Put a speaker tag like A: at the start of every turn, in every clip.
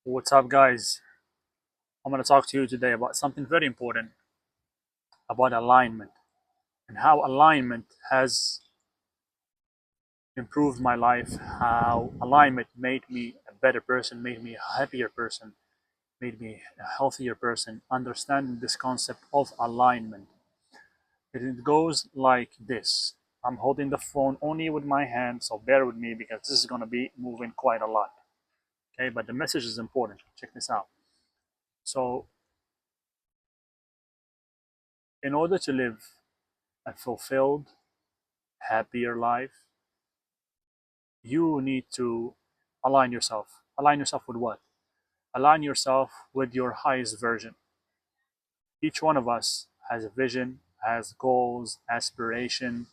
A: What's up, guys? I'm going to talk to you today about something very important about alignment and how alignment has improved my life, how alignment made me a better person, made me a happier person, made me a healthier person. Understanding this concept of alignment. It goes like this. I'm holding the phone only with my hand, so bear with me because this is going to be moving quite a lot. Okay, but the message is important. Check this out. So, in order to live a fulfilled, happier life, you need to align yourself. Align yourself with what? Align yourself with your highest version. Each one of us has a vision, has goals, aspiration,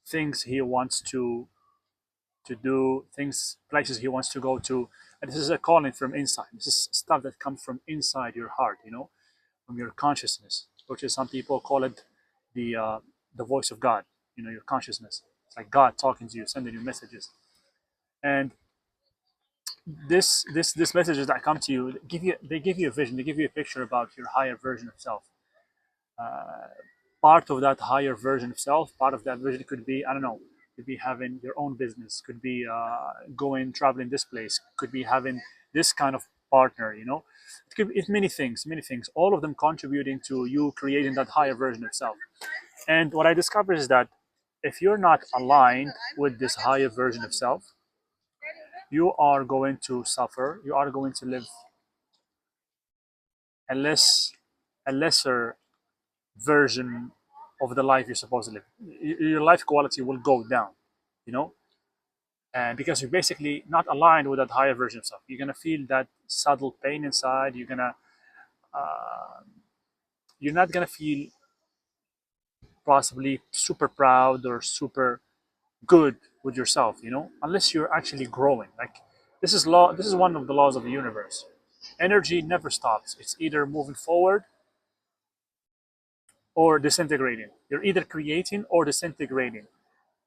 A: things he wants to do, things, places he wants to go to. And this is a calling from inside. This is stuff that comes from inside your heart, from your consciousness, which is some people call it the voice of God. Your consciousness. It's like God talking to you, sending you messages. And this messages that come to you give you a vision, they give you a picture about your higher version of self. uh, Part of that higher version of self, part of that vision could be, I don't know, could be having your own business, could be going traveling this place, could be having this kind of partner. It could be, it's many things, all of them contributing to you creating that higher version of self. And what I discovered is that if you're not aligned with this higher version of self, you are going to suffer. You are going to live a lesser version of the life you're supposed to live. Your life quality will go down, you know, and because you're basically not aligned with that higher version of self, you're gonna feel that subtle pain inside. Uh, you're not gonna feel possibly super proud or super good with yourself, unless you're actually growing. Like, this is law. This is one of the laws of the universe. Energy never stops. It's either moving forward or disintegrating. You're either creating or disintegrating.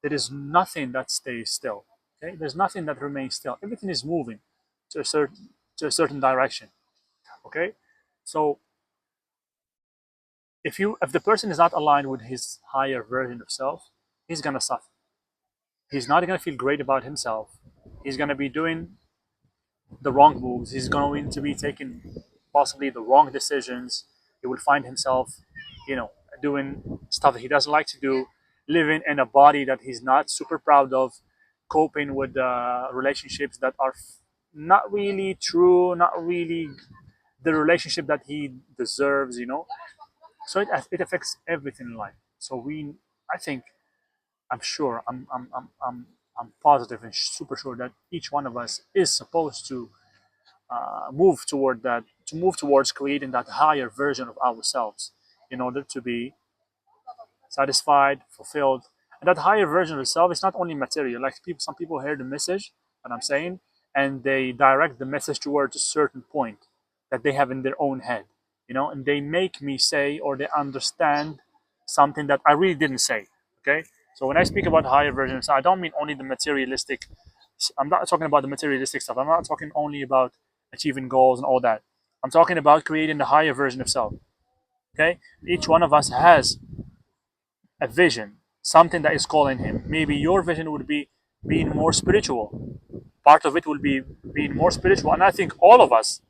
A: There is nothing that stays still. Okay, there's nothing that remains still. Everything is moving to a certain direction. Okay, so if the person is not aligned with his higher version of self, he's gonna suffer. He's not gonna feel great about himself. He's gonna be doing the wrong moves. He's going to be taking possibly the wrong decisions. He will find himself, you know, doing stuff that he doesn't like to do, living in a body that he's not super proud of, coping with relationships that are not really true, not really the relationship that he deserves. So it affects everything in life. So I think, I'm sure, I'm positive and super sure that each one of us is supposed to move towards creating that higher version of ourselves in order to be satisfied, fulfilled. And that higher version of self is not only material. Like, some people hear the message that I'm saying, and they direct the message towards a certain point that they have in their own head, and they make me say, or they understand something that I really didn't say. Okay, so when I speak about higher versions, I don't mean only the materialistic. I'm not talking about the materialistic stuff. I'm not talking only about achieving goals and all that. I'm talking about creating the higher version of self. Okay, each one of us has a vision, something that is calling him. Maybe your vision would be being more spiritual. Part of it will be being more spiritual. And I think all of us,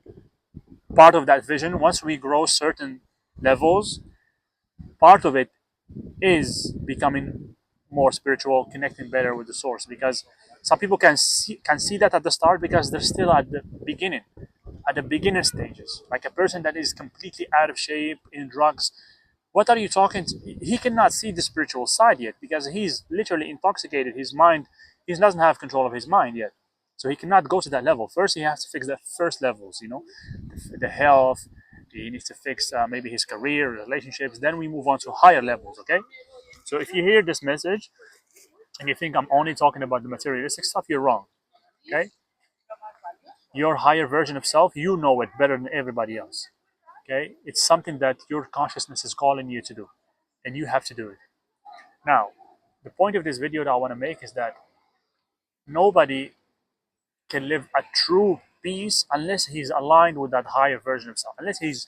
A: part of that vision, once we grow certain levels, part of it is becoming more spiritual, connecting better with the source. Because some people can see that at the start because they're still at the beginner stages. Like a person that is completely out of shape in drugs, what are you talking to? He cannot see the spiritual side yet because he's literally intoxicated. His mind, he doesn't have control of his mind yet. So he cannot go to that level. First, he has to fix the first levels, the health. He needs to fix maybe his career, relationships. Then we move on to higher levels, okay? So if you hear this message and you think I'm only talking about the materialistic stuff, you're wrong, okay? Your higher version of self, you know it better than everybody else, okay? It's something that your consciousness is calling you to do, and you have to do it. Now, the point of this video that I want to make is that nobody can live a true peace unless he's aligned with that higher version of self, unless he's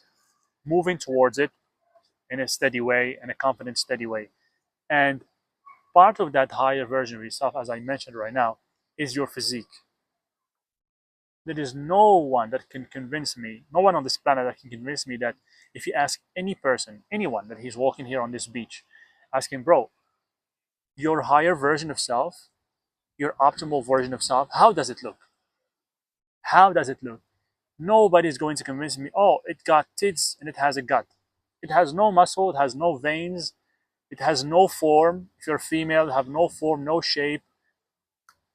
A: moving towards it in a steady way, in a confident, steady way. And part of that higher version of yourself, as I mentioned right now, is your physique. There is no one that can convince me, no one on this planet that can convince me that if you ask any person, anyone that he's walking here on this beach, ask him, bro, your higher version of self, your optimal version of self, how does it look? How does it look? Nobody's going to convince me, oh, it got tits and it has a gut. It has no muscle, it has no veins, it has no form. If you're a female, you have no form, no shape.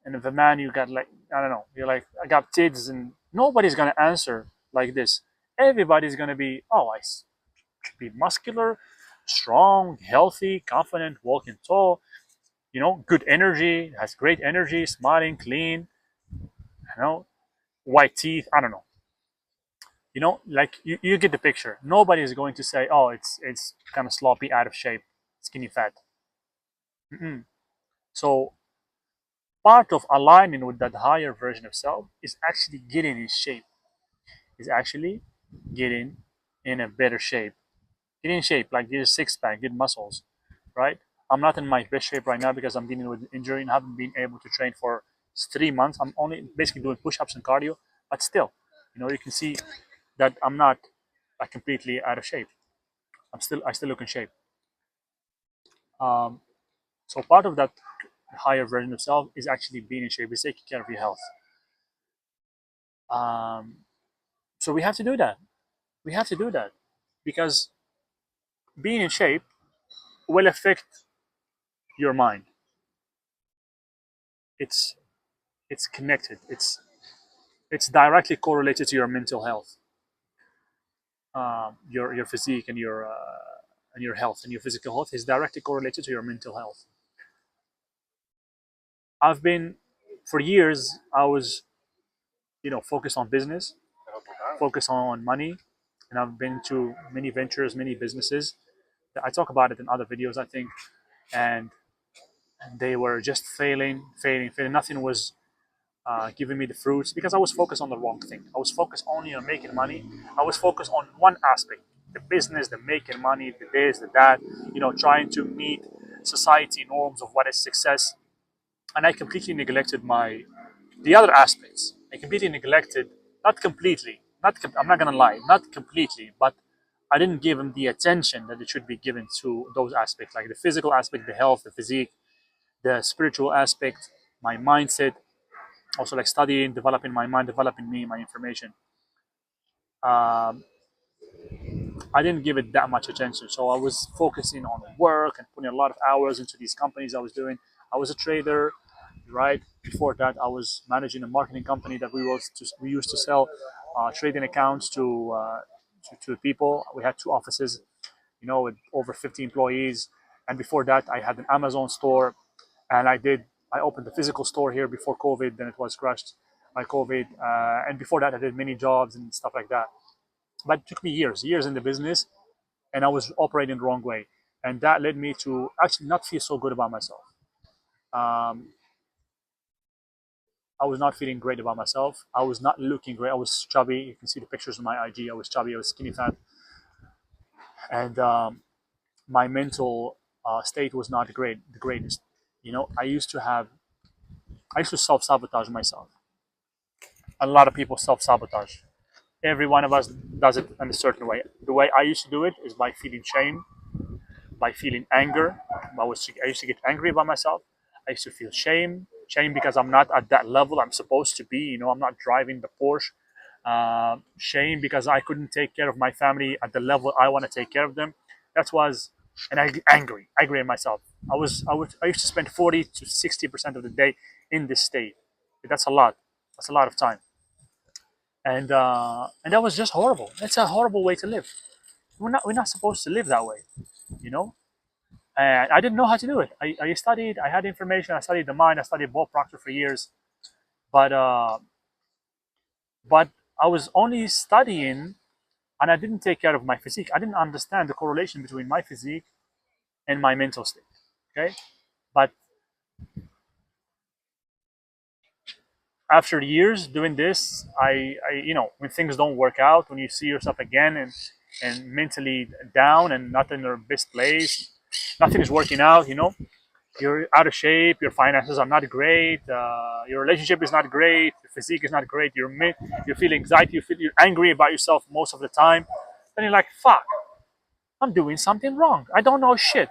A: And if a man, you got like, I don't know, you're like, I got tits, and nobody's going to answer like this. Everybody's going to be, oh, I should be muscular, strong, healthy, confident, walking tall, good energy, has great energy, smiling, clean, white teeth. I don't know. Like you get the picture. Nobody is going to say, oh, it's kind of sloppy, out of shape, skinny fat. Mm-mm. So part of aligning with that higher version of self is actually getting in shape, is actually getting in a better shape. Get in shape, like get a six pack, get muscles, right? I'm not in my best shape right now because I'm dealing with injury and haven't been able to train for 3 months. I'm only basically doing push-ups and cardio, but still, you can see that I'm not like completely out of shape. I still look in shape. Um, so part of that higher version of self is actually being in shape, is taking care of your health. Um, so we have to do that. We have to do that because being in shape will affect your mind. It's it's connected. It's directly correlated to your mental health, your physique and your health and your physical health is directly correlated to your mental health. I've been for years. I was focused on business, focused on money, and I've been to many ventures, many businesses. I talk about it in other videos, I think, and they were just failing, failing, failing. Nothing was giving me the fruits because I was focused on the wrong thing. I was focused only on making money. I was focused on one aspect: the business, the making money, the this, the that. Trying to meet society norms of what is success, and I completely neglected the other aspects. I completely neglected, not completely, I'm not gonna lie, not completely, but I didn't give them the attention that it should be given to those aspects, like the physical aspect, the health, the physique, the spiritual aspect, my mindset, also like studying, developing my mind, developing me, my information. Um, I didn't give it that much attention, so I was focusing on work and putting a lot of hours into these companies I was doing. I was a trader, right? Before that, I was managing a marketing company that we used to sell trading accounts to people. We had two offices, with over 50 employees, and before that, I had an Amazon store, and I opened the physical store here before COVID. Then it was crushed by COVID, and before that, I did many jobs and stuff like that. But it took me years in the business, and I was operating the wrong way, and that led me to actually not feel so good about myself. Um, I was not feeling great about myself. I was not looking great. I was chubby. You can see the pictures on my IG. I was chubby. I was skinny fat, and my mental state was not the greatest. I used to self sabotage myself. A lot of people self sabotage. Every one of us does it in a certain way. The way I used to do it is by feeling shame, by feeling anger. I used to get angry about myself. I used to feel shame because I'm not at that level I'm supposed to be. I'm not driving the Porsche. Shame because I couldn't take care of my family at the level I want to take care of them. That was, and I get angry at myself. I used to spend 40 to 60% of the day in this state. That's a lot. That's a lot of time, and that was just horrible. It's a horrible way to live. We're not supposed to live that way, you know. And I didn't know how to do it. I studied. I had information. I studied the mind. I studied Bob Proctor for years, but but I was only studying, and I didn't take care of my physique. I didn't understand the correlation between my physique and my mental state. Okay, but after years doing this, when things don't work out, when you see yourself again and mentally down and not in your best place, nothing is working out, you're out of shape, your finances are not great, your relationship is not great, your physique is not great, you feel anxiety, you're angry about yourself most of the time, then you're like, fuck, I'm doing something wrong. I don't know shit.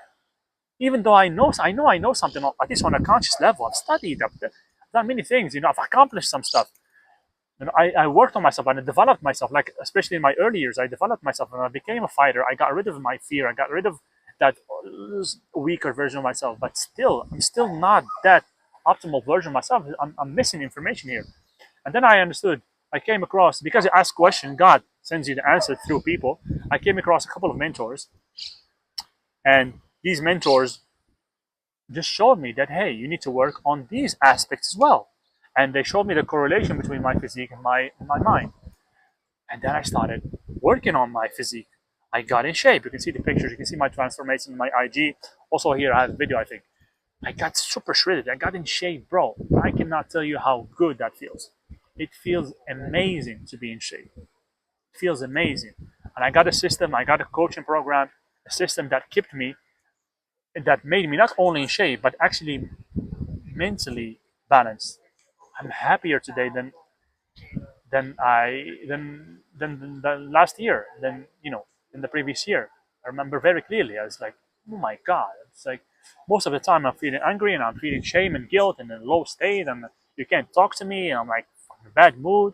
A: Even though I know something, at least on a conscious level. I've studied, I've done many things, I've accomplished some stuff. I worked on myself and I developed myself, like especially in my early years, I developed myself and I became a fighter. I got rid of my fear. I got rid of that weaker version of myself. But still, I'm still not that optimal version of myself. I'm missing information here. And then I understood. I came across, because you ask questions, God sends you the answer through people. I came across a couple of mentors, and these mentors just showed me that, hey, you need to work on these aspects as well. And they showed me the correlation between my physique and my mind. And then I started working on my physique. I got in shape. You can see the pictures. You can see my transformation in my IG. Also here I have a video, I think. I got super shredded. I got in shape, bro. I cannot tell you how good that feels. It feels amazing to be in shape. It feels amazing. And I got a system, I got a coaching program, a system that kept me, that made me not only in shape, but actually mentally balanced. I'm happier today than last year, than the previous year. I remember very clearly. I was like, oh my god! It's like most of the time I'm feeling angry and I'm feeling shame and guilt and in a low state, and you can't talk to me, and I'm like in a bad mood,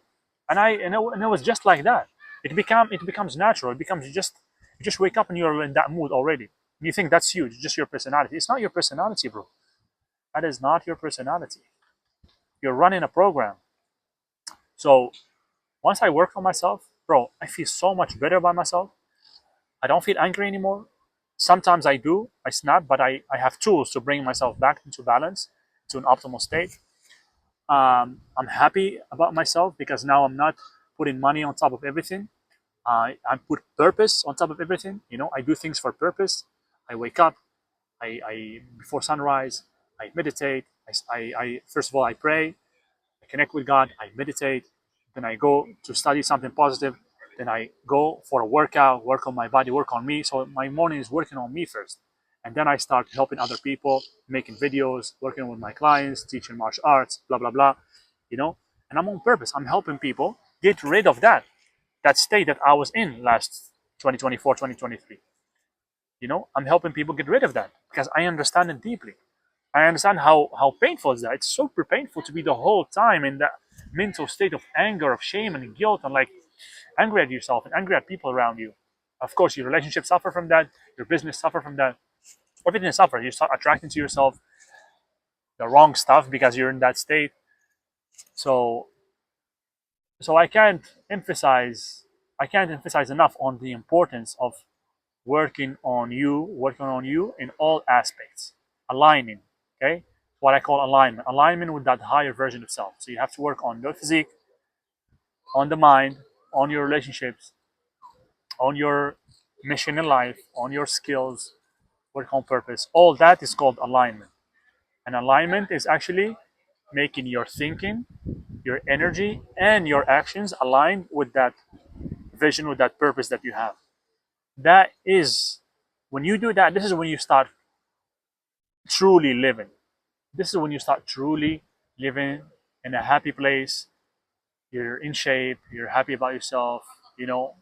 A: and it was just like that. It becomes natural. It becomes just you just wake up and you're in that mood already. You think that's you, it's just your personality. It's not your personality, bro. That is not your personality. You're running a program. So once I work on myself, bro, I feel so much better by myself. I don't feel angry anymore. Sometimes I do, I snap, but I have tools to bring myself back into balance, to an optimal state. I'm happy about myself because now I'm not putting money on top of everything. I put purpose on top of everything. I do things for purpose. I wake up, I before sunrise, I meditate. I first of all I pray, I connect with God, I meditate, then I go to study something positive, then I go for a workout, work on my body, work on me. So my morning is working on me first. And then I start helping other people, making videos, working with my clients, teaching martial arts, blah, blah, blah, And I'm on purpose. I'm helping people get rid of that state that I was in last 2024, 2023. I'm helping people get rid of that because I understand it deeply. I understand how painful is that. It's super painful to be the whole time in that mental state of anger, of shame and guilt, and like angry at yourself and angry at people around you. Of course, your relationships suffer from that. Your business suffer from that. Everything suffers. You start attracting to yourself the wrong stuff because you're in that state. So, so I can't emphasize enough on the importance of working on you in all aspects, aligning. Okay, what I call alignment with that higher version of self. So you have to work on your physique, on the mind, on your relationships, on your mission in life, on your skills, work on purpose. All that is called alignment. And alignment is actually making your thinking, your energy, and your actions aligned with that vision, with that purpose that you have. That is, when you do that, this is when you start truly living. This is when you start truly living in a happy place. You're in shape, you're happy about yourself, you're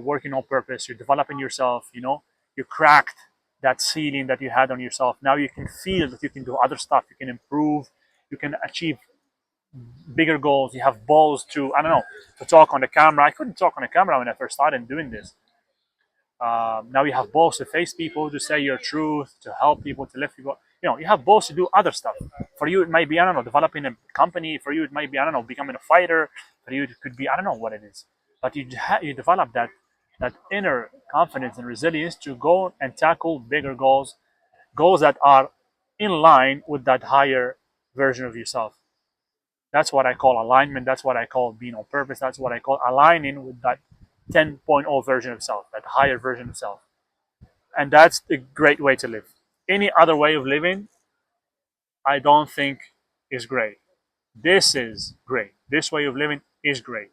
A: working on purpose, you're developing yourself, you cracked that ceiling that you had on yourself. Now you can feel that you can do other stuff, you can improve, you can achieve bigger goals. You have balls to, I don't know, to talk on the camera. I couldn't talk on the camera when I first started doing this. Now you have balls to face people, to say your truth, to help people, to lift people. You have balls to do other stuff. For you, it might be, I don't know, developing a company. For you, it might be, I don't know, becoming a fighter. For you, it could be, I don't know what it is. But you develop that inner confidence and resilience to go and tackle bigger goals that are in line with that higher version of yourself. That's what I call alignment. That's what I call being on purpose. That's what I call aligning with that 10.0 version of self, that higher version of self. And that's the great way to live. Any other way of living, I don't think is great. This is great. This way of living is great.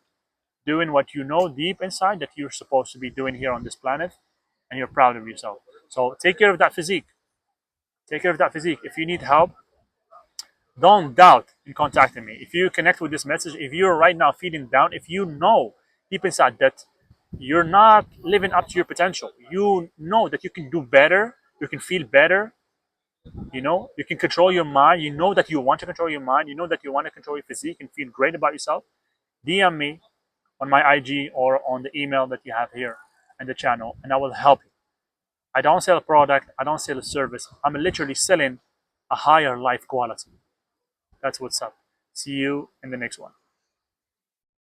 A: Doing what you know deep inside that you're supposed to be doing here on this planet, and you're proud of yourself. So take care of that physique. Take care of that physique. If you need help, don't doubt in contacting me. If you connect with this message, if you're right now feeling down, if you know deep inside that you're not living up to your potential, you know that you can do better, you can feel better, you can control your mind, you know that you want to control your mind, you know that you want to control your physique and feel great about yourself, DM me on my IG or on the email that you have here in the channel, and I will help you. I don't sell a product, I don't sell a service. I'm literally selling a higher life quality. That's what's up. See you in the next one.